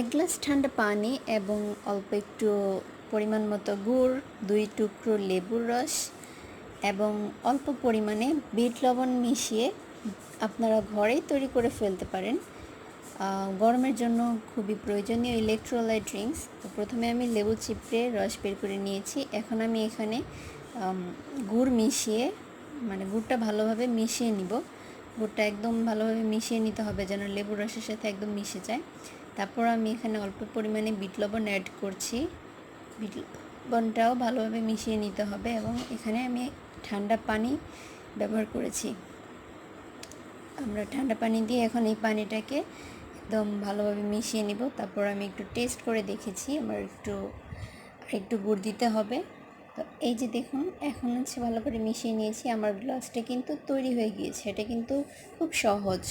এক গ্লাস ঠান্ডা পানি এবং অল্প একটু পরিমাণ মতো গুড়, 2 টুকরো লেবুর রস এবং অল্প পরিমাণে বিট লবণ মিশিয়ে আপনারা ঘরেই তৈরি করে ফেলতে পারেন। গরমের জন্য খুবই প্রয়োজনীয় ইলেকট্রোলাইট ড্রিঙ্কস। তো প্রথমে আমি লেবু চিপড়ে রস বের করে নিয়েছি। এখন আমি এখানে গুড় মিশিয়ে গুড়টা ভালোভাবে মিশিয়ে নিব। গুড়টা একদম ভালোভাবে মিশিয়ে নিতে হবে যেন লেবুর রসের সাথে একদম মিশে যায়। তারপর আমি এখানে অল্প পরিমাণে বিট লবণ অ্যাড করছি। বিট লবণটাও ভালোভাবে মিশিয়ে নিতে হবে এবং এখানে আমি ঠান্ডা পানি ব্যবহার করেছি। আমরা ঠান্ডা পানি দিয়ে এখন এই পানিটাকে একদম ভালোভাবে মিশিয়ে নিব। তারপর আমি একটু টেস্ট করে দেখেছি, আমার একটু গুড় দিতে হবে। তো এই যে দেখুন, এখন ভালো করে মিশিয়ে নিয়েছি। আমার গ্লাসটা কিন্তু তৈরি হয়ে গিয়েছে। এটা কিন্তু খুব সহজ।